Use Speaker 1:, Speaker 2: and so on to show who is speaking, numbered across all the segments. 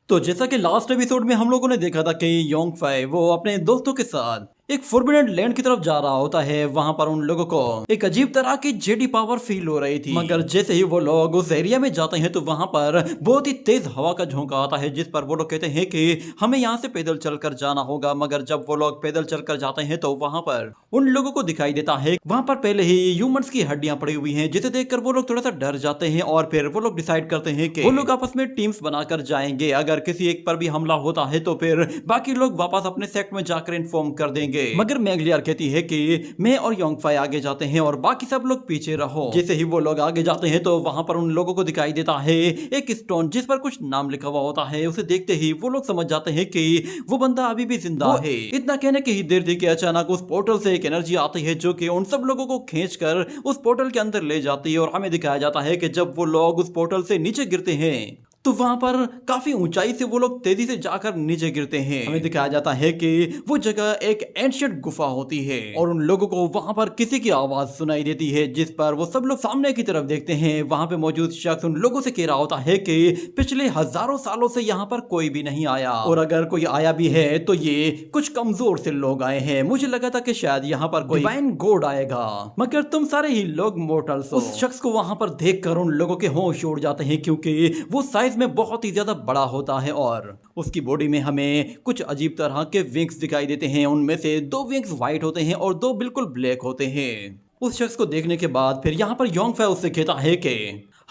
Speaker 1: तो जैसा कि लास्ट एपिसोड में हम लोगों ने देखा था कि योंग फाई वो अपने दोस्तों के साथ एक फॉरबिडन लैंड की तरफ जा रहा होता है। वहां पर उन लोगों को एक अजीब तरह की जेडी पावर फील हो रही थी, मगर जैसे ही वो लोग उस एरिया में जाते हैं तो वहां पर बहुत ही तेज हवा का झोंका आता है, जिस पर वो लोग कहते हैं कि हमें यहाँ से पैदल चलकर जाना होगा। मगर जब वो लोग पैदल चलकर जाते हैं तो वहां पर उन लोगों को दिखाई देता है वहां पर पहले ही ह्यूमंस की हड्डियां पड़ी हुई हैं, जिसे देखकर वो लोग थोड़ा सा डर जाते हैं और फिर वो लोग डिसाइड करते हैं कि वो लोग आपस में टीम्स बनाकर जाएंगे। अगर किसी एक पर भी हमला होता है तो फिर बाकी लोग वापस अपने सेक्ट में जाकर इन्फॉर्म कर देंगे। मगर मैंगलियर कहती है कि मैं और योंग फाई आगे जाते हैं और बाकी सब लोग पीछे रहो। जैसे ही वो लोग आगे जाते हैं तो वहां पर उन लोगों को दिखाई देता है एक स्टोन जिस पर कुछ नाम लिखा हुआ होता है। उसे देखते ही वो लोग समझ जाते हैं कि वो बंदा अभी भी जिंदा है। इतना कहने की ही देर थी कि अचानक उस पोर्टल से एक एनर्जी आती है जो कि उन सब लोगों को खींचकर उस पोर्टल के अंदर ले जाती है। और हमें दिखाया जाता है कि जब वो लोग उस पोर्टल से नीचे गिरते हैं तो वहां पर काफी ऊंचाई से वो लोग तेजी से जाकर नीचे गिरते हैं। हमें दिखाया जाता है कि वो जगह एक एंशिएंट गुफा होती है और उन लोगों को वहां पर किसी की आवाज सुनाई देती है, जिस पर वो सब लोग सामने की तरफ देखते हैं। वहां पे मौजूद शख्स उन लोगों से कह रहा होता है कि पिछले हजारों सालों से यहाँ पर कोई भी नहीं आया, और अगर कोई आया भी है तो ये कुछ कमजोर से लोग आए हैं। मुझे लगा था कि शायद यहाँ पर कोई डिवाइन गॉड आएगा, मगर तुम सारे ही लोग मोर्टल्स हो। उस शख्स को वहां पर देखकर उन लोगों के होश उड़ जाते हैं, क्योंकि वो साइज में बहुत ही ज्यादा बड़ा होता है और उसकी बॉडी में हमें कुछ अजीब तरह के विंग्स दिखाई देते हैं। उनमें से 2 विंग्स व्हाइट होते हैं और 2 बिल्कुल ब्लैक होते हैं। उस शख्स को देखने के बाद फिर यहाँ पर योंग फाई उससे कहता है कि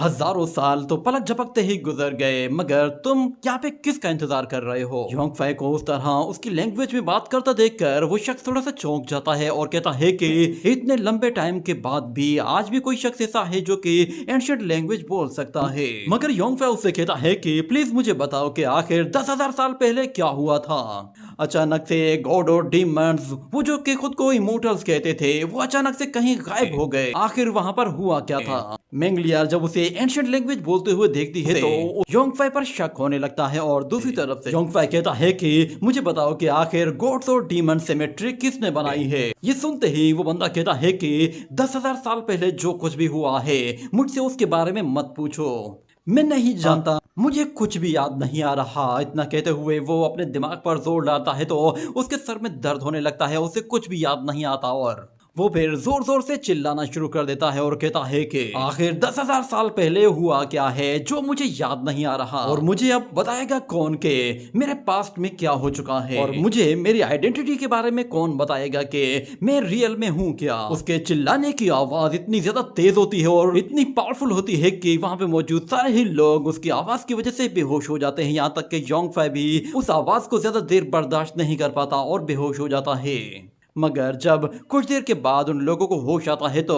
Speaker 1: हजारों साल तो पलक झपकते ही गुजर गए, मगर तुम यहाँ पे किसका इंतजार कर रहे हो। योंग फाई को उस तरह उसकी लैंग्वेज में बात करता देखकर वो शख्स थोड़ा सा चौंक जाता है और कहता है कि इतने लंबे टाइम के बाद भी आज भी कोई शख्स ऐसा है जो कि एंशिएंट लैंग्वेज बोल सकता है। मगर योंग फाई उससे कहता है कि प्लीज मुझे बताओ कि आखिर 10,000 साल पहले क्या हुआ था। अचानक से गॉड और डीमंस, वो जो कि खुद को इमोर्टल्स कहते थे, वो अचानक से कहीं गायब हो गए। आखिर वहां पर हुआ क्या था। मैंगलियर जब उसे एंशिएंट लैंग्वेज बोलते हुए देखती है तो योंग फाई पर शक होने लगता है और दूसरी तरफ से योंग फाई कहता है कि मुझे बताओ कि आखिर गॉड्स और डीमंस सिमेट्री किसने बनाई है। ये सुनते ही वो बंदा कहता है कि 10,000 साल पहले जो कुछ भी हुआ है मुझसे उसके बारे में मत पूछो, मैं नहीं जानता, मुझे कुछ भी याद नहीं आ रहा। इतना कहते हुए वो अपने दिमाग पर जोर डालता है तो उसके सर में दर्द होने लगता है, उसे कुछ भी याद नहीं आता और वो फिर जोर जोर से चिल्लाना शुरू कर देता है और कहता है कि आखिर 10,000 साल पहले हुआ क्या है जो मुझे याद नहीं आ रहा, और मुझे अब बताएगा कौन के मेरे पास्ट में क्या हो चुका है, और मुझे मेरी आइडेंटिटी के बारे में कौन बताएगा कि मैं रियल में हूँ क्या। उसके चिल्लाने की आवाज इतनी ज्यादा तेज होती है और इतनी पावरफुल होती है कि वहां पे मौजूद सारे ही लोग उसकी आवाज की वजह से बेहोश हो जाते हैं। यहाँ तक कि योंग फाई भी उस आवाज को ज्यादा देर बर्दाश्त नहीं कर पाता और बेहोश हो जाता है। मगर जब कुछ देर के बाद उन लोगों को होश आता है तो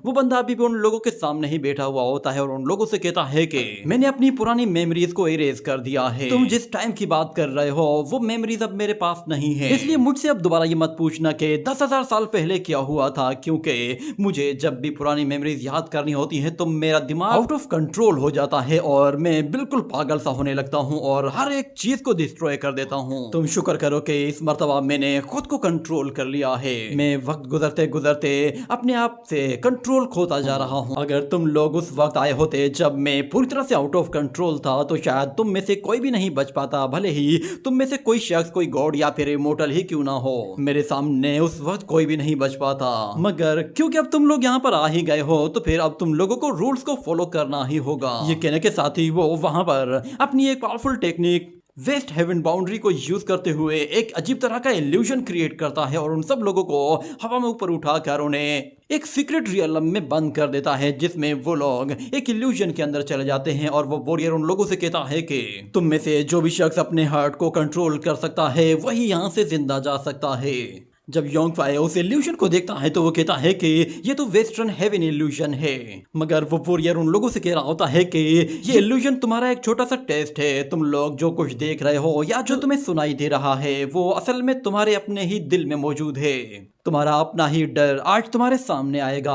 Speaker 1: वो बंदा अभी भी उन लोगों के सामने ही बैठा हुआ होता है और उन लोगों से कहता है कि मैंने अपनी पुरानी मेमोरीज को इरेज कर दिया है। तुम जिस टाइम की बात कर रहे हो वो मेमोरीज अब मेरे पास नहीं है, इसलिए मुझसे अब दोबारा ये मत पूछना कि 10,000 साल पहले क्या हुआ था, क्योंकि मुझे जब भी पुरानी मेमोरीज याद करनी होती है तो मेरा दिमाग आउट ऑफ कंट्रोल हो जाता है और मैं बिल्कुल पागल सा होने लगता हूँ और हर एक चीज को डिस्ट्रॉय कर देता हूँ। तुम शुक्र करो कि इस मर्तबा मैंने खुद को कंट्रोल कर लिया है। मैं वक्त गुजरते गुजरते अपने आप से कंट्रोल खोता जा रहा हूँ। अगर तुम लोग उस वक्त आए होते जब मैं पूरी तरह से आउट ऑफ कंट्रोल था तो शायद तुम में से कोई भी नहीं बच पाता, भले ही तुम में से कोई शख्स, कोई गॉड या फिर इमोर्टल ही क्यों ना हो। मेरे सामने उस वक्त कोई भी नहीं बच पाता, मगर क्योंकि अब तुम लोग यहाँ पर आ ही गए हो तो फिर अब तुम लोगों को रूल्स को फॉलो करना ही होगा। ये कहने के साथ ही वो वहां पर अपनी एक powerful technique west haven boundary को यूज करते हुए एक अजीब तरह का इल्यूजन क्रिएट करता है और उन सब लोगों को हवा में ऊपर उठाकर उन्हें एक सीक्रेट रियलम में बंद कर देता है, जिसमें वो लोग एक इल्यूजन के अंदर चले जाते हैं। और वो वॉरियर उन लोगों से कहता है कि तुम में से जो भी शख्स अपने हार्ट को कंट्रोल कर सकता है वही यहाँ से जिंदा जा सकता है। जब योंग फाई उस इल्यूजन को देखता है तो वो कहता है कि ये तो वेस्टर्न हेवन इल्यूजन है, मगर वो वॉरियर उन लोगों से कह रहा होता है कि ये इल्यूजन तुम्हारा एक छोटा सा टेस्ट है। तुम लोग जो कुछ देख रहे हो या जो तुम्हें सुनाई दे रहा है वो असल में तुम्हारे अपने ही दिल में मौजूद है। तुम्हारा अपना ही डर आज तुम्हारे सामने आएगा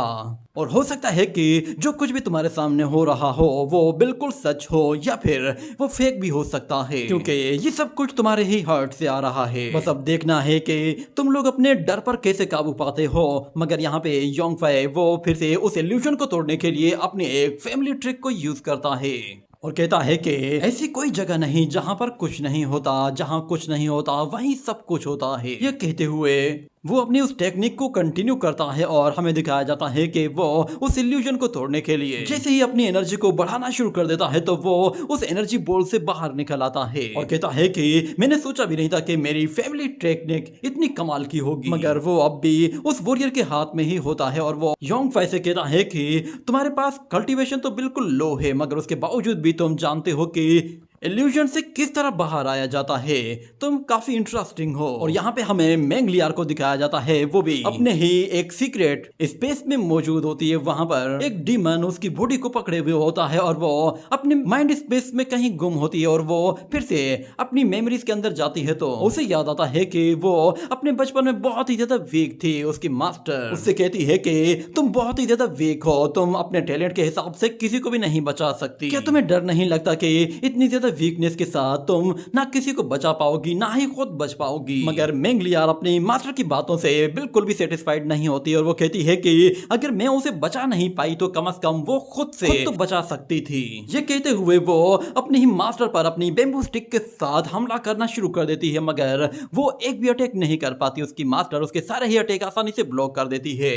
Speaker 1: और हो सकता है कि जो कुछ भी तुम्हारे सामने हो रहा हो वो बिल्कुल सच हो या फिर वो फेक भी हो सकता है, क्योंकि ये सब कुछ तुम्हारे ही हार्ट से आ रहा है। बस अब देखना है कि तुम लोग अपने डर पर कैसे काबू पाते हो। मगर यहाँ पे योंग फाई वो फिर से उस इल्यूजन को तोड़ने के लिए अपने एक फैमिली ट्रिक को यूज करता है। और कहता है कि ऐसी कोई जगह नहीं जहां पर कुछ नहीं होता, जहां कुछ नहीं होता वहीं सब कुछ होता है। ये कहते हुए वो अपनी उस टेक्निक को कंटिन्यू करता है और हमें दिखाया जाता है कि वो उस इल्यूजन को तोड़ने के लिए जैसे ही अपनी एनर्जी को बढ़ाना शुरू कर देता है तो वो उस एनर्जी बॉल से बाहर निकल आता है और कहता है कि मैंने सोचा भी नहीं था कि मेरी फैमिली टेक्निक इतनी कमाल की होगी, मगर वो अब भी उस वॉरियर के हाथ में ही होता है। और वो योंगफाई से कहता है कि तुम्हारे पास कल्टीवेशन तो बिल्कुल लो है, मगर उसके बावजूद भी तुम जानते हो कि इल्यूजन से किस तरह बाहर आया जाता है, तुम काफी इंटरेस्टिंग हो। और यहाँ पे हमें मेंगलियार को दिखाया जाता है, वो भी अपने ही एक सीक्रेट स्पेस में मौजूद होती है। वहां पर एक डीमन उसकी बॉडी को पकड़े हुए होता है और वो अपने माइंड स्पेस में कहीं गुम होती है और वो फिर से अपनी मेमोरीज के अंदर जाती है तो उसे याद आता है कि वो अपने बचपन में बहुत ही ज्यादा वीक थी। उसकी मास्टर उससे कहती है कि तुम बहुत ही ज्यादा वीक हो, तुम अपने टैलेंट के हिसाब से किसी को भी नहीं बचा सकती। क्या तुम्हें डर नहीं लगता कि इतनी ज्यादा वीकनेस के साथ तुम ना किसी को बचा पाओगी ना ही खुद बच पाओगी? मगर मेंगलियार अपनी मास्टर की बातों से बिल्कुल भी सेटिस्फाइड नहीं होती और वो कहती है कि अगर मैं उसे बचा नहीं पाई तो कम से कम वो खुद से तो बचा सकती थी। ये कहते हुए वो अपनी ही मास्टर पर अपनी बेम्बू स्टिक के साथ हमला करना शुरू कर देती है, मगर वो एक भी अटैक नहीं कर पाती। उसकी मास्टर उसके सारे ही अटैक आसानी से ब्लॉक कर देती है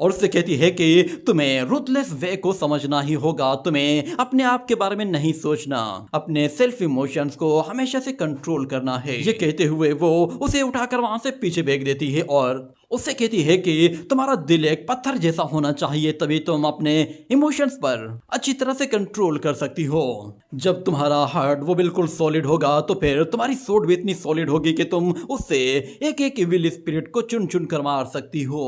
Speaker 1: और उससे कहती है कि तुम्हें रूथलेस वे को समझना ही होगा, तुम्हें अपने आप के बारे में नहीं सोचना, अपने सेल्फ इमोशंस को हमेशा से कंट्रोल करना है। ये कहते हुए वो उसे उठाकर वहां से पीछे फेंक देती है और उससे कहती है कि तुम्हारा दिल एक पत्थर जैसा होना चाहिए, तभी तुम अपने इमोशंस पर अच्छी तरह से कंट्रोल कर सकती हो। जब तुम्हारा हार्ट वो बिल्कुल सॉलिड होगा तो फिर तुम्हारी सोड भी इतनी सॉलिड होगी कि तुम उससे एक एक इविल स्पिरिट को चुन चुन कर मार सकती हो।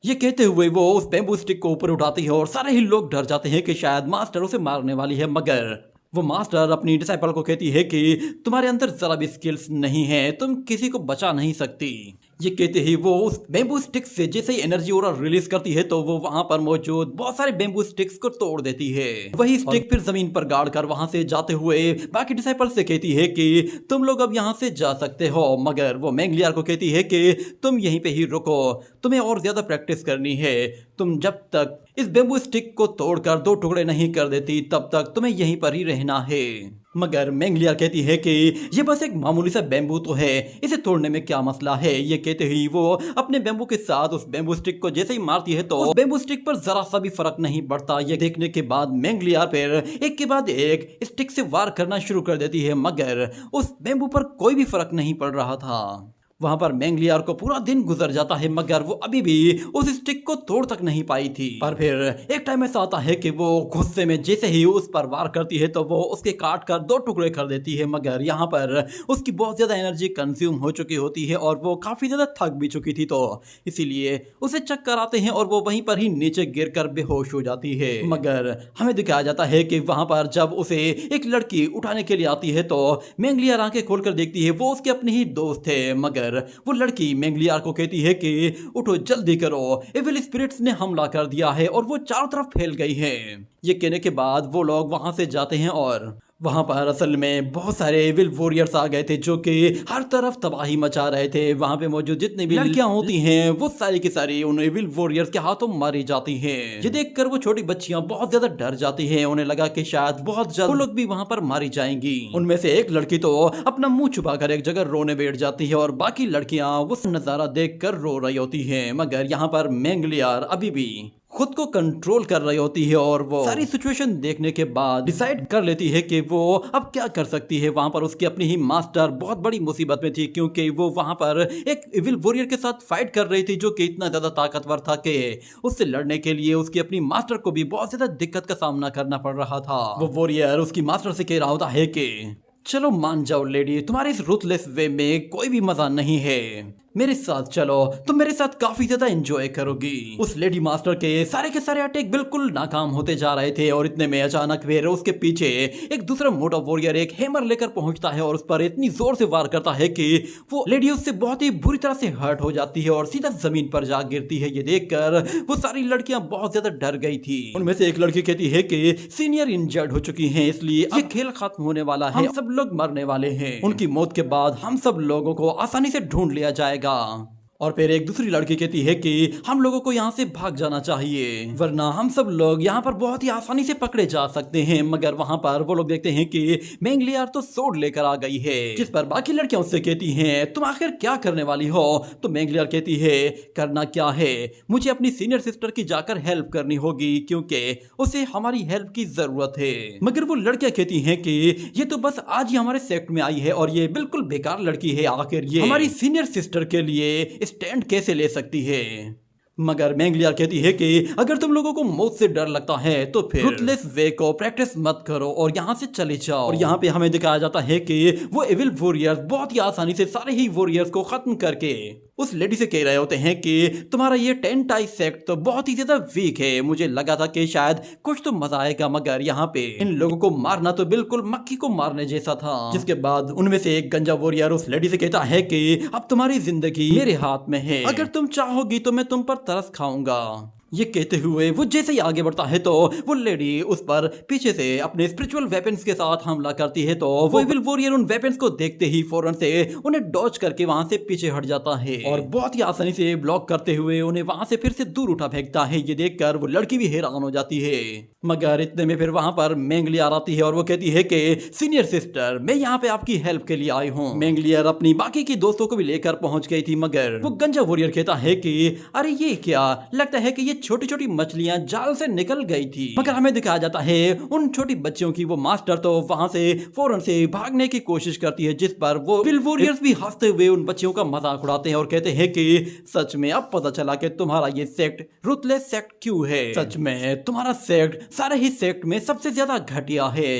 Speaker 1: ये कहते हुए वो उस बेम्बू स्टिक को ऊपर उठाती है और सारे ही लोग डर जाते हैं कि शायद मास्टर उसे मारने वाली है, मगर वो मास्टर अपनी डिसाइपल को कहती है कि तुम्हारे अंदर जरा भी स्किल्स नहीं है, तुम किसी को बचा नहीं सकती। ये कहते ही वो उस बेम्बू स्टिक से जैसे ही एनर्जी और रिलीज करती है तो वो वहां पर मौजूद बहुत सारे बेम्बू स्टिक्स को तोड़ देती है। वही स्टिक फिर जमीन पर गाड़ कर वहां से जाते हुए बाकी डिसाइपल से कहती है कि तुम लोग अब यहाँ से जा सकते हो, मगर वो मेंगलियार को कहती है कि तुम यहीं पे ही रुको, तुम्हें और ज्यादा प्रैक्टिस करनी है। तुम जब तक इस बेम्बू स्टिक को तोड़कर दो टुकड़े नहीं कर देती तब तक तुम्हें यहीं पर ही रहना है। मगर मेंगलियार कहती है कि ये बस एक मामूली सा बेम्बू तो है, इसे तोड़ने में क्या मसला है। ये कहते ही वो अपने बेम्बू के साथ उस बेम्बू स्टिक को जैसे ही मारती है तो उस बेम्बू स्टिक पर जरा सा भी फर्क नहीं पड़ता। ये देखने के बाद मेंगलियार फिर एक के बाद एक स्टिक से वार करना शुरू कर देती है, मगर उस बेम्बू पर कोई भी फर्क नहीं पड़ रहा था। वहां पर मेंगलियार को पूरा दिन गुजर जाता है, मगर वो अभी भी उस स्टिक को तोड़ तक नहीं पाई थी। पर फिर एक टाइम ऐसा आता है कि वो गुस्से में जैसे ही उस पर वार करती है तो वो उसके काट कर दो टुकड़े कर देती है, मगर यहाँ पर उसकी बहुत ज्यादा एनर्जी कंज्यूम हो चुकी होती है और वो काफी ज्यादा थक भी चुकी थी, तो इसीलिए उसे चक्कर आते हैं और वो वहीं पर ही नीचे गिरकर बेहोश हो जाती है। मगर हमें दिखाया जाता है कि वहां पर जब उसे एक लड़की उठाने के लिए आती है तो मेंगलियार आंखें खोलकर देखती है, वो उसके अपने ही दोस्त थे। मगर वो लड़की मेंगलियार को कहती है कि उठो जल्दी करो, एविल स्पिरिट्स ने हमला कर दिया है और वो चारों तरफ फैल गई है। ये कहने के बाद वो लोग वहां से जाते हैं और वहां पर असल में बहुत सारे एविल वॉरियर्स आ गए थे जो कि हर तरफ तबाही मचा रहे थे। वहां पे मौजूद जितनी भी लड़कियां होती हैं वो सारी की सारी उन एविल वॉरियर्स के हाथों मारी जाती हैं। ये देखकर वो छोटी बच्चियां बहुत ज्यादा डर जाती हैं, उन्हें लगा कि शायद बहुत जल्द वो लोग भी वहां पर मारी जाएंगी। उनमें से एक लड़की तो अपना मुंह छुपाकर एक जगह रोने बैठ जाती है और बाकी लड़कियां वो नजारा देखकर रो रही होती हैं। मगर यहाँ पर मेंगलियार अभी भी खुद को कंट्रोल कर रही होती है और वो सारी सिचुएशन देखने के बाद डिसाइड कर लेती है कि वो अब क्या कर सकती है। वहां पर उसकी अपनी ही मास्टर बहुत बड़ी मुसीबत में थी, क्योंकि वो वहां पर एक इविल वॉरियर के साथ फाइट कर रही थी जो कि इतना ज्यादा ताकतवर था कि उससे लड़ने के लिए उसकी अपनी मास्टर को भी बहुत ज्यादा दिक्कत का सामना करना पड़ रहा था। वो वॉरियर उसकी मास्टर से कह रहा होता है कि चलो मान जाओ लेडी, तुम्हारे इस रूथलेस वे में कोई भी मजा नहीं है, मेरे साथ चलो, तुम मेरे साथ काफी ज्यादा एंजॉय करोगी। उस लेडी मास्टर के सारे अटैक बिल्कुल नाकाम होते जा रहे थे और इतने में अचानक फिर उसके पीछे एक दूसरा मोटा वॉरियर एक हैमर लेकर पहुंचता है और उस पर इतनी जोर से वार करता है कि वो लेडी उससे बहुत ही बुरी तरह से हर्ट हो जाती है और सीधा जमीन पर जा गिरती है। ये देखकर वो सारी लड़कियां बहुत ज्यादा डर गई थी। उनमें से एक लड़की कहती है कि सीनियर इंजर्ड हो चुकी है, इसलिए ये खेल खत्म होने वाला है, हम सब लोग मरने वाले हैं। उनकी मौत के बाद हम सब लोगों को आसानी से ढूंढ लिया जाएगा। और फिर एक दूसरी लड़की कहती है कि हम लोगों को यहाँ से भाग जाना चाहिए वरना हम सब लोग यहाँ पर बहुत ही आसानी से पकड़े जा सकते हैं। मगर वहाँ पर वो लोग देखते हैं कि मैंगलियर तो सोड लेकर आ गई है, जिस पर बाकी लड़कियां उससे कहती हैं तुम आखिर क्या करने वाली हो। तो मैंगलियर कहती है करना क्या है, मुझे अपनी सीनियर सिस्टर की जाकर हेल्प करनी होगी क्योंकि उसे हमारी हेल्प की जरूरत है। मगर वो लड़कियां कहती हैं कि ये तो बस आज ही हमारे सेक्ट में आई है और ये बिल्कुल बेकार लड़की है, आखिर ये हमारी सीनियर सिस्टर के लिए स्टैंड कैसे ले सकती है। मगर मैंगलियर कहती है कि अगर तुम लोगों को मौत से डर लगता है तो फिर रुथलेस वे को प्रैक्टिस मत करो और यहाँ से चले जाओ। और यहाँ पे हमें दिखाया जाता है कि वो एविल वॉरियर्स बहुत ही आसानी से सारे ही वॉरियर्स को खत्म करके उस लेडी से कह रहे होते हैं कि तुम्हारा ये 10 टाई सेक्ट तो बहुत ही ज्यादा वीक है, मुझे लगा था कि शायद कुछ तो मजा आएगा मगर यहाँ पे इन लोगों को मारना तो बिल्कुल मक्खी को मारने जैसा था। जिसके बाद उनमें से एक गंजा वॉरियर उस लेडी से कहता है कि अब तुम्हारी जिंदगी मेरे हाथ में है, अगर तुम चाहोगी तो मैं तुम पर तरस खाऊंगा। ये कहते हुए वो जैसे ही आगे बढ़ता है तो वो लेडी उस पर पीछे से अपने स्पिरिचुअल वेपन्स के साथ हमला करती है। तो वो एविल वॉरियर उन वेपन्स को देखते ही फौरन से उन्हें डॉज करके वहां से पीछे हट जाता है और बहुत ही आसानी से ब्लॉक करते हुए उन्हें वहां से फिर से दूर उठा फेंकता है। ये देखकर वो लड़की भी हैरान हो जाती है। मगर इतने में फिर वहां पर मैंगलियर आती है और वो कहती है कि सीनियर सिस्टर मैं यहाँ पे आपकी हेल्प के लिए आई हूँ। मैंगलियर अपनी बाकी की दोस्तों को भी लेकर पहुंच गई थी मगर वो गंजा वॉरियर कहता है कि अरे ये क्या, लगता है कि ये छोटी छोटी मछलियां जाल से निकल गई थी। मगर हमें दिखाया जाता है उन छोटी बच्चियों की वो मास्टर तो वहां से फौरन से भागने की कोशिश करती है, जिस पर वो एविल वॉरियर्स भी हंसते हुए उन बच्चियों का मजाक उड़ाते हैं और कहते हैं कि सच में अब पता चला कि तुम्हारा ये सेक्ट रुथलेस सेक्ट क्यों है। सच में तुम्हारा सेक्ट सारे ही सेक्ट में सबसे ज्यादा घटिया है।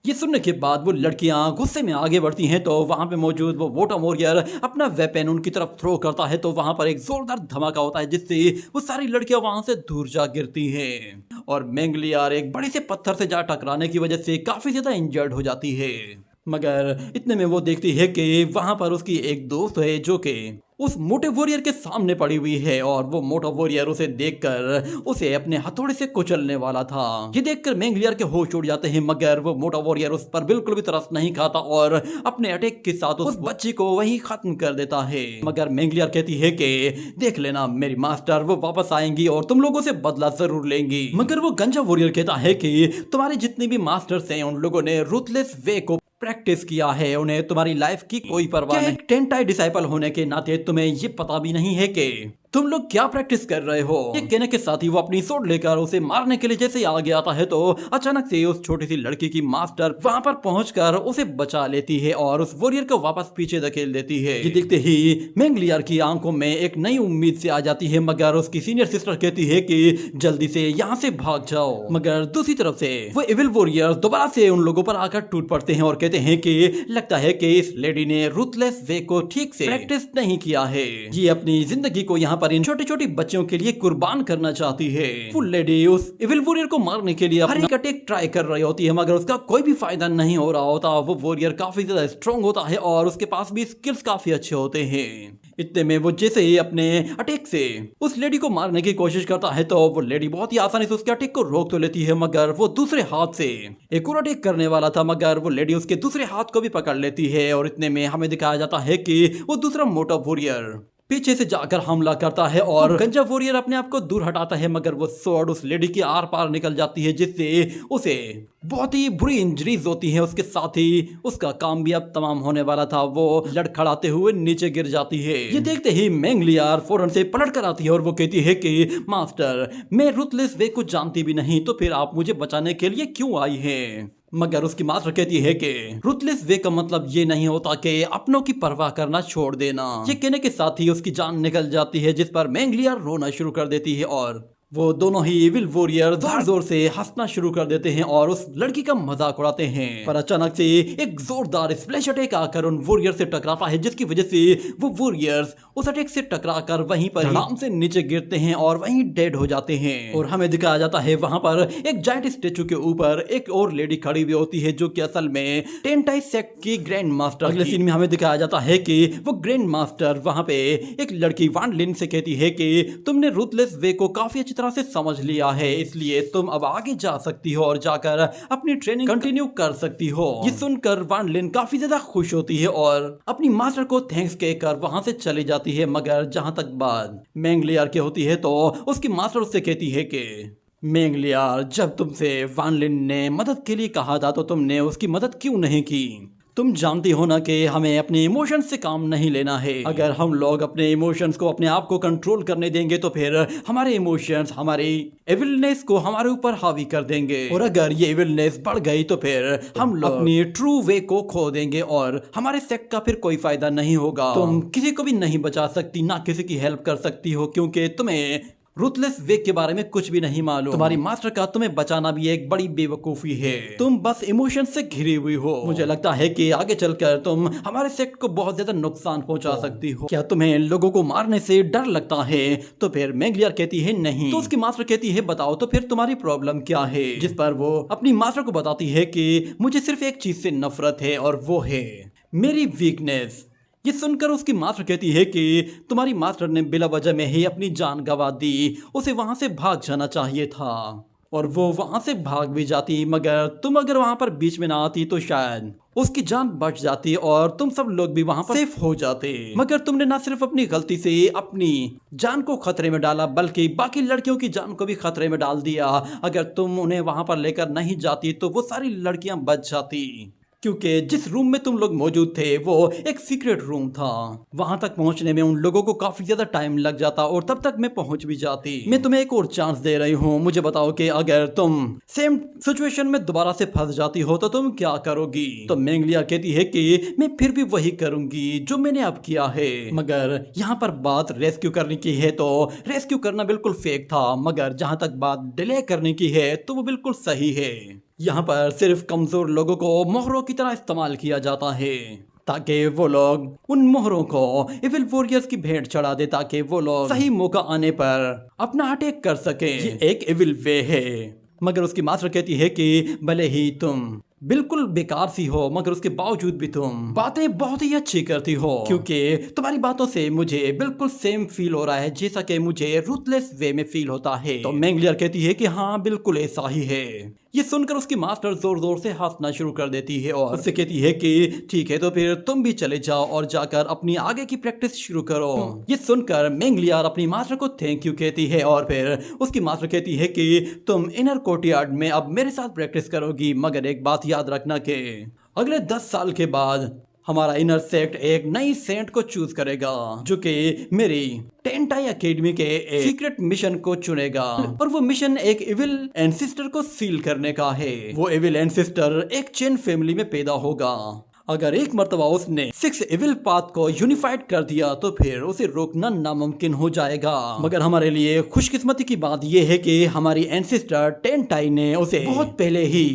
Speaker 1: ये सुनने के बाद वो लड़कियां गुस्से में आगे बढ़ती हैं तो वहां पे मौजूद वो वोटा वॉरियर अपना वेपन उनकी तरफ थ्रो करता है तो वहां पर एक जोरदार धमाका होता है जिससे वो सारी लड़कियां वहां से दूर जा गिरती हैं और मैंगलियर एक बड़े से पत्थर से जा टकराने की वजह से काफी ज्यादा इंजर्ड हो जाती है। मगर इतने में वो देखती है कि वहां पर उसकी एक दोस्त है जो कि उस मोटे वॉरियर के सामने पड़ी हुई है और वो मोटा वॉरियर उसे देखकर उसे अपने हथौड़े से कुचलने वाला था। ये देखकर मैंगलियर के होश उड़ जाते हैं मगर वो मोटा वॉरियर उस पर बिल्कुल भी तरस नहीं खाता और अपने अटैक के साथ उस बच्ची को वहीं खत्म कर देता है। मगर मैंगलियर कहती है कि देख लेना मेरी मास्टर, वो वापस आएंगी और तुम लोगों से बदला जरूर लेंगी। मगर वो गंजा वॉरियर कहता है कि तुम्हारे जितने भी मास्टर्स हैं उन लोगों ने रुथलेस वे को प्रैक्टिस किया है, उन्हें तुम्हारी लाइफ की कोई परवाह नहीं। 10 टाई डिसाइपल होने के नाते तुम्हें ये पता भी नहीं है कि तुम लोग क्या प्रैक्टिस कर रहे हो। ये कहने के साथ ही वो अपनी सोड लेकर उसे मारने के लिए जैसे ही आगे आता है तो अचानक से उस छोटी सी लड़की की मास्टर वहां पर पहुंचकर उसे बचा लेती है और उस वॉरियर को वापस पीछे धकेल देती है। ये देखते ही मैंगलियर की आंखों में एक नई उम्मीद से आ जाती है मगर उसकी सीनियर सिस्टर कहती है कि जल्दी से यहाँ से भाग जाओ। मगर दूसरी तरफ से वो एविल वॉरियर्स दोबारा से उन लोगों पर आकर टूट पड़ते हैं और कहते हैं कि लगता है कि इस लेडी ने रुथलेस वे को ठीक से प्रैक्टिस नहीं किया है, ये अपनी जिंदगी को यहाँ पर इन छोटी छोटी बच्चियों के लिए कुर्बान करना चाहती है। फुल लेडी उस एविल वॉरियर को मारने के लिए अपना अटैक ट्राई कर रही होती है मगर उसका कोई भी फायदा नहीं हो रहा होता। वो वॉरियर काफी ज्यादा स्ट्रॉन्ग होता है और उसके पास भी स्किल्स काफी अच्छे होते हैं। इतने में वो जैसे ही अपने अटैक से उस लेडी को मारने की कोशिश करता है तो वो लेडी बहुत ही आसानी से उसके अटैक को रोक तो लेती है मगर वो दूसरे हाथ से एक और अटैक करने वाला था मगर वो लेडी उसके दूसरे हाथ को भी पकड़ लेती है और इतने में हमें दिखाया जाता है कि वो दूसरा मोटा वॉरियर पीछे से जाकर हमला करता है और गंजा वॉरियर अपने आप को दूर हटाता है मगर वो स्वॉर्ड उस लेडी के आर पार निकल जाती है जिससे उसे बहुत ही बुरी इंजरीज होती है। उसके साथ ही उसका काम भी अब तमाम होने वाला था, वो लड़खड़ाते हुए नीचे गिर जाती है। ये देखते ही मैंगलियर फौरन से पलट कर आती है और वो कहती है कि मास्टर मैं रुथलेस वे को जानती भी नहीं तो फिर आप मुझे बचाने के लिए क्यों आई हैं। मगर उसकी मास्टर कहती है कि रुथलेस वे का मतलब ये नहीं होता कि अपनों की परवाह करना छोड़ देना। ये कहने के साथ ही उसकी जान निकल जाती है जिस पर मैंगलियर रोना शुरू कर देती है और वो दोनों ही एविल वॉरियर जोर जोर से हंसना शुरू कर देते हैं और उस लड़की का मजाक उड़ाते हैं। पर अचानक से एक जोरदार स्प्लैश अटैक आकर उन वॉरियर से टकराता है जिसकी वजह से वो वॉरियर्स उस अटैक से टकराकर वहीं पर धड़ाम से नीचे गिरते हैं और वहीं डेड हो जाते हैं। और हमें दिखाया जाता है वहां पर एक जायंट स्टेचू के ऊपर एक और लेडी खड़ी हुई होती है जो कि असल में 10 टाई सेक्ट की ग्रैंड मास्टर। अगले सीन में हमें दिखाया जाता है कि वो ग्रैंड मास्टर वहां पे एक लड़की वान लिन से कहती है कि तुमने रुथलेस वे को काफी अच्छी तरह से समझ लिया है, इसलिए तुम अब आगे जा सकती हो और जाकर अपनी ट्रेनिंग कंटिन्यू कर सकती हो। ये सुनकर वान लिन काफी ज्यादा खुश होती है और अपनी मास्टर को थैंक्स कहकर वहां से चली जाती है। मगर जहां तक बात मेंगलियार की होती है तो उसकी मास्टर उससे कहती है कि मेंगलियार, जब तुमसे वान लिन ने मदद के लिए कहा था तो तुमने उसकी मदद क्यों नहीं की? तुम जानती हो ना कि हमें अपने इमोशंस से काम नहीं लेना है। अगर हम लोग अपने इमोशंस को अपने आप को कंट्रोल करने देंगे तो फिर हमारे इमोशंस हमारी एविलनेस को हमारे ऊपर हावी कर देंगे, और अगर ये एविलनेस बढ़ गई तो फिर हम लोग अपनी ट्रू वे को खो देंगे और हमारे सेक्ट का फिर कोई फायदा नहीं होगा। तुम किसी को भी नहीं बचा सकती, ना किसी की हेल्प कर सकती हो, क्योंकि तुम्हें रूथलेस वे के बारे में कुछ भी नहीं मालूम। तुम्हारी मास्टर का तुम्हें बचाना भी एक बड़ी बेवकूफी है। तुम बस इमोशन से घिरी हुई हो। मुझे लगता है कि आगे चलकर तुम हमारे सेक्ट को बहुत ज्यादा नुकसान पहुंचा सकती हो। क्या तुम्हें लोगों को मारने से डर लगता है? तो फिर मेंगलियार कहती है नहीं। तो उसकी मास्टर कहती है बताओ तो फिर तुम्हारी प्रॉब्लम क्या है? जिस पर वो अपनी मास्टर को बताती है कि मुझे सिर्फ एक चीज से नफरत है और वो है मेरी वीकनेस। ये सुनकर उसकी मास्टर कहती है कि तुम्हारी मास्टर ने बिला वजह में ही अपनी जान गंवा दी, उसे वहां से भाग जाना चाहिए था और वो वहां से भाग भी जाती, मगर तुम अगर वहां पर बीच में ना आती तो शायद उसकी जान बच जाती और तुम सब लोग भी वहां पर सेफ हो जाते। मगर तुमने ना सिर्फ अपनी गलती से अपनी जान को खतरे में डाला बल्कि बाकी लड़कियों की जान को भी खतरे में डाल दिया। अगर तुम उन्हें वहां पर लेकर नहीं जाती तो वो सारी लड़कियां बच जाती, क्योंकि जिस रूम में तुम लोग मौजूद थे वो एक सीक्रेट रूम था। वहां तक पहुंचने में उन लोगों को काफी ज्यादा टाइम लग जाता और तब तक मैं पहुंच भी जाती। मैं तुम्हें एक और चांस दे रही हूँ, मुझे बताओ कि अगर तुम सेम सिचुएशन में दोबारा से फंस जाती हो तो तुम क्या करोगी? तो मेंगलियार कहती है कि मैं फिर भी वही करूंगी जो मैंने अब किया है, मगर यहाँ पर बात रेस्क्यू करने की है तो रेस्क्यू करना बिल्कुल फेक था, मगर जहां तक बात डिले करने की है तो वो बिल्कुल सही है। यहाँ पर सिर्फ कमजोर लोगों को मोहरों की तरह इस्तेमाल किया जाता है ताकि वो लोग उन मोहरों को इविल वॉरियर्स की भेंट चढ़ा दे, ताकि वो लोग सही मौका आने पर अपना अटैक कर सके। ये एक इविल वे है। मगर उसकी मास्टर कहती है कि भले ही तुम बिल्कुल बेकार सी हो मगर उसके बावजूद भी तुम बातें बहुत ही अच्छी करती हो, क्योंकि तुम्हारी बातों से मुझे बिल्कुल सेम फील हो रहा है जैसा कि मुझे रूथलेस वे में फील होता है। तो मेंगलियार कहती है कि हाँ बिल्कुल ऐसा ही है। ये सुनकर उसकी मास्टर जोर जोर से हंसना शुरू कर देती है और उससे कहती है कि ठीक है तो फिर तुम भी चले जाओ और जाकर अपनी आगे की प्रैक्टिस शुरू करो। ये सुनकर मेंगलियार अपनी मास्टर को थैंक यू कहती है और फिर उसकी मास्टर कहती है कि तुम इनर कोर्टयार्ड में अब मेरे साथ प्रैक्टिस करोगी, मगर एक बात याद रखना कि अगले 10 साल के बाद हमारा इनर सेक्ट एक नई सेंट को चूज करेगा जो कि मेरी टेंटाई एकेडमी के एक सीक्रेट मिशन को चुनेगा, और वो मिशन एक इविल एंसेस्टर को सील करने का है। वो इविल एंसेस्टर एक चेन फैमिली में पैदा होगा। अगर एक मर्तबा उसने 6 इविल पाथ को यूनिफाइड कर दिया तो फिर उसे रोकना नामुमकिन हो जाएगा। मगर हमारे लिए खुशकिस्मती की बात यह है कि हमारी एंसेस्टर टेंटाई ने उसे बहुत पहले ही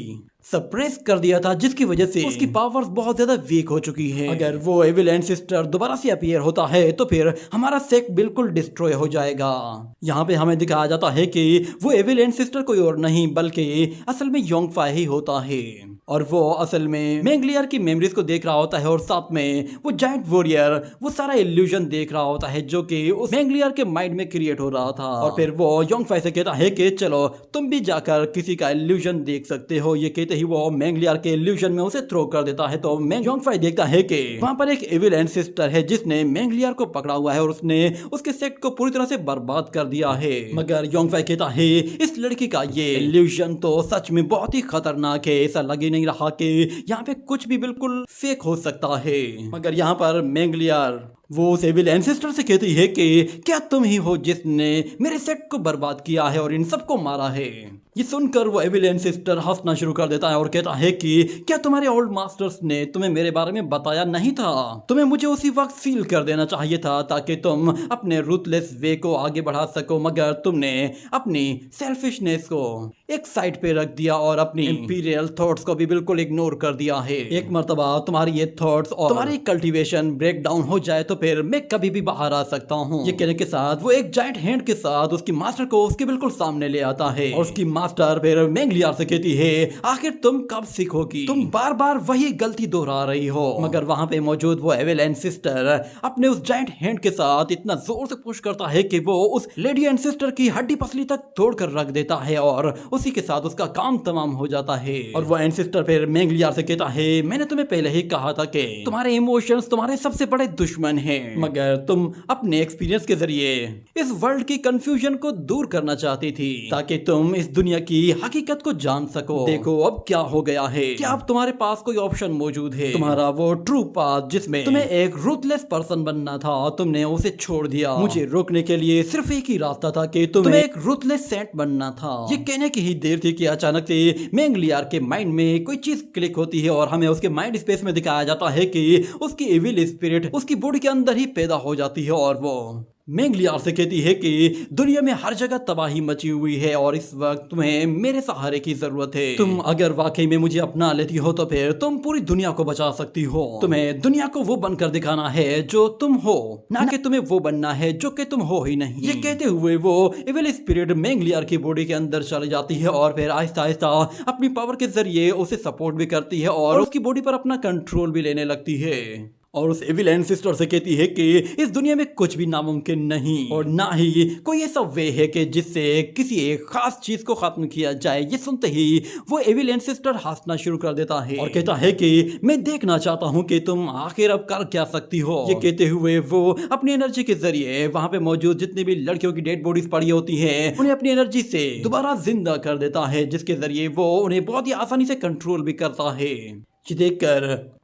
Speaker 1: सप्रेस कर दिया था, जिसकी वजह से उसकी पावर्स बहुत ज्यादा वीक हो चुकी है। अगर वो एविल एंसेस्टर दोबारा से अपीयर होता है तो फिर हमारा सेक्ट बिल्कुल डिस्ट्रॉय हो जाएगा। यहाँ पे हमें दिखाया जाता है कि वो एविल एंसेस्टर कोई और नहीं बल्कि असल में योंगफाई ही होता है, और वो असल में मेंगलियार की मेमोरीज को देख रहा होता है और साथ में वो जायंट वॉरियर वो सारा इल्यूजन देख रहा होता है जो कि उस मेंगलियार के माइंड में क्रिएट हो रहा था। और फिर वो योंगफाई से कहता है कि चलो तुम भी जाकर किसी का इल्यूजन देख सकते हो। ये कहते ही वो मेंगलियार के इल्यूजन में उसे थ्रो कर देता है। तो योंगफाई देखता है कि वहां पर एक एविल एंसेस्टर है जिसने मेंगलियार को पकड़ा हुआ है और उसने उसके सेक्ट को पूरी तरह से बर्बाद कर दिया है। मगर योंगफाई कहता है इस लड़की का ये इल्यूजन तो सच में बहुत ही खतरनाक है, ऐसा लग ही नहीं रहा कि यहाँ पे कुछ भी बिल्कुल फेक हो सकता है। मगर यहाँ पर मेंगलियार वो उस एविल एंसेस्टर से कहती है कि क्या तुम ही हो जिसने मेरे सेक्ट को बर्बाद किया है और इन सबको मारा है। ये सुनकर वो एविल एंसेस्टर हंसना शुरू कर देता है और कहता है कि क्या तुम्हारे ओल्ड मास्टर्स ने तुम्हें मेरे बारे में बताया नहीं था? तुम्हें मुझे उसी वक्त सील कर देना चाहिए था ताकि तुम अपने रूथलेस वे को आगे बढ़ा सको, मगर तुमने अपनी सेल्फिशनेस को एक साइड पे रख दिया और अपनी इंपीरियल थॉट्स को भी बिल्कुल इग्नोर कर दिया है। एक मर्तबा तुम्हारी ये थॉट्स और तुम्हारी कल्टीवेशन ब्रेक डाउन हो जाए तो फिर मैं कभी भी बाहर आ सकता हूँ। ये कहने के साथ वो एक जायंट हैंड के साथ उसकी मास्टर को उसके बिल्कुल सामने ले आता है और उसकी मास्टर फिर मेंगलियार से कहती है आखिर तुम कब सीखोगी, तुम बार बार वही गलती दोहरा रही हो। मगर वहाँ पे मौजूद वो एविल एंसेस्टर अपने उस जायंट हैंड के साथ इतना जोर से पुश करता है कि वो उस लेडी एंसेस्टर की हड्डी पसली तक तोड़ कर रख देता है और उसी के साथ उसका काम तमाम हो जाता है। और वो एंसेस्टर फिर मेंगलियार से कहता है मैंने तुम्हें पहले ही कहा था कि तुम्हारे इमोशंस तुम्हारे सबसे बड़े दुश्मन हैं, मगर तुम अपने एक्सपीरियंस के जरिए इस वर्ल्ड की कंफ्यूजन को दूर करना चाहती थी ताकि तुम इस दुनिया की हकीकत को जान सको। देखो अब क्या हो गया है, क्या अब तुम्हारे पास कोई ऑप्शन मौजूद है? तुम्हारा वो ट्रू पाथ जिसमें तुम्हें एक रूथलेस पर्सन बनना था, तुमने उसे छोड़ दिया। मुझे रोकने के लिए सिर्फ एक ही रास्ता था कि तुम्हें एक रूथलेस सेंट बनना था। ये कहने की ही देर थी कि अचानक से मेंगलियार के माइंड में कोई चीज क्लिक होती है और हमें उसके माइंड स्पेस में दिखाया जाता है कि उसकी इविल स्पिरिट उसकी बॉडी के अंदर ही पैदा हो जाती है और वो मेंगलियार से कहती है कि दुनिया में हर जगह तबाही मची हुई है और इस वक्त तुम्हें मेरे सहारे की जरूरत है। तुम अगर वाकई में मुझे अपना लेती हो तो फिर तुम पूरी दुनिया को बचा सकती हो। तुम्हें दुनिया को वो बनकर दिखाना है जो तुम हो, ना कि तुम्हें वो बनना है जो कि तुम हो ही नहीं। ये कहते हुए वो इविल स्पिरिट मेंगलियार की बॉडी के अंदर चली जाती है और फिर आहिस्ता आहिस्ता अपनी पावर के जरिए उसे सपोर्ट भी करती है और उसकी बॉडी पर अपना कंट्रोल भी लेने लगती है और उस एविल एंसेस्टर से कहती है कि इस दुनिया में कुछ भी नामुमकिन नहीं और ना ही कोई ऐसा वे है कि जिससे किसी एक खास चीज को खत्म किया जाए। ये सुनते ही वो एविल एंसेस्टर हंसना शुरू कर देता है और कहता है कि मैं देखना चाहता हूँ कि तुम आखिर अब कर क्या सकती हो। ये कहते हुए वो अपनी एनर्जी के जरिए वहाँ पे मौजूद जितनी भी लड़कियों की डेड बॉडीज पड़ी होती है उन्हें अपनी एनर्जी से दोबारा जिंदा कर देता है, जिसके जरिए वो उन्हें बहुत ही आसानी से कंट्रोल भी करता है। ये देखकर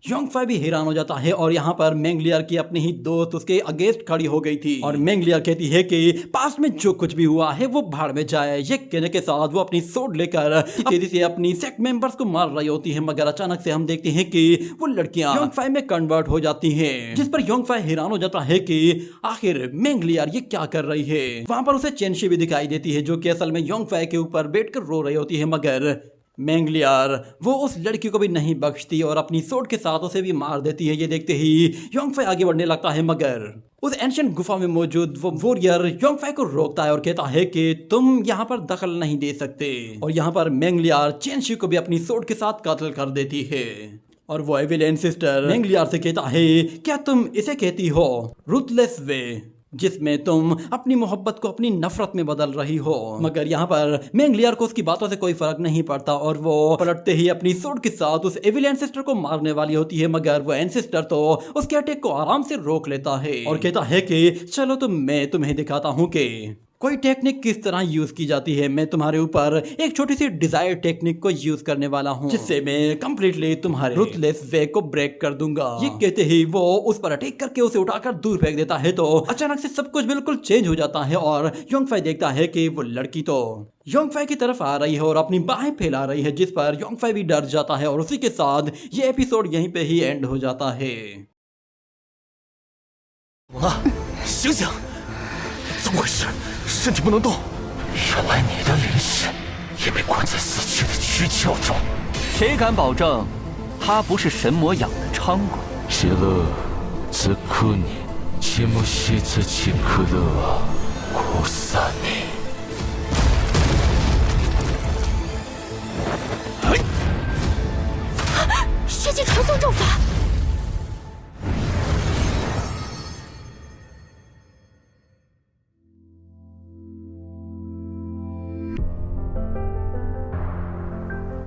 Speaker 1: योंगफाई भी हैरान हो जाता है और यहाँ पर मेंगलियार की अपनी ही दोस्त उसके अगेंस्ट खड़ी हो गई थी और मेंगलियार कहती है कि पास्ट में जो कुछ भी हुआ है वो भाड़ में जाए। ये कहने के साथ वो अपनी सोड लेकर तेजी से अपनी सेक्ट मेंबर्स को मार रही होती है, मगर अचानक से हम देखते हैं कि वो लड़कियां योंगफाई में कन्वर्ट हो जाती हैं, जिस पर योंगफाई हैरान हो जाता है कि आखिर मेंगलियार ये क्या कर रही है। वहां पर उसे चेंशी भी दिखाई देती है जो कि असल में योंगफाई के ऊपर बैठकर रो रही होती है, मगर मेंगलियार वो उस लड़की को भी नहीं बख्शती और अपनी सोड के साथ उसे भी मार देती है। ये देखते ही योंगफाई आगे बढ़ने लगता है, मगर उस एंशिएंट गुफा में मौजूद वो वॉरियर योंगफाई को रोकता है और कहता है कि तुम यहाँ पर दखल नहीं दे सकते। और यहाँ पर मेंगलियार चेंशी को भी अपनी सोड के साथ कत्ल कर देती है और वो एविल एंसेस्टर मेंगलियार से कहता है क्या तुम इसे कहती हो रूथलेस वे, जिसमें तुम अपनी मोहब्बत को अपनी नफरत में बदल रही हो। मगर यहाँ पर मेंगलियार को उसकी बातों से कोई फर्क नहीं पड़ता और वो पलटते ही अपनी सोड के साथ उस एविल एंसेस्टर को मारने वाली होती है, मगर वो एंसेस्टर तो उसके अटैक को आराम से रोक लेता है और कहता है कि चलो तो मैं तुम्हें दिखाता हूँ कि कोई टेक्निक किस तरह यूज की जाती है। मैं तुम्हारे ऊपर एक छोटी सी डिजायर टेक्निक को यूज करने वाला हूँ जिससे मैं कंप्लीटली तुम्हारे रूथलेस वे को ब्रेक कर दूंगा। ये कहते ही वो उस पर अटैक करके उसे उठाकर दूर फेंक देता है तो अचानक से सब कुछ बिल्कुल चेंज हो जाता है और योंगफाई देखता है कि वो लड़की तो योंगफाई की तरफ आ रही है और अपनी बाहें फैला रही है, जिस पर योंगफाई भी डर जाता है और उसी के साथ ये एपिसोड यहीं पे ही एंड हो जाता है।
Speaker 2: 醒醒！怎么回事？身体不能动。原来你的灵识也被关在死去的躯壳中。谁敢保证他不是神魔养的伥鬼？邪乐，自库尼，切莫西自切克勒，库萨尼。
Speaker 3: 血界传送咒法。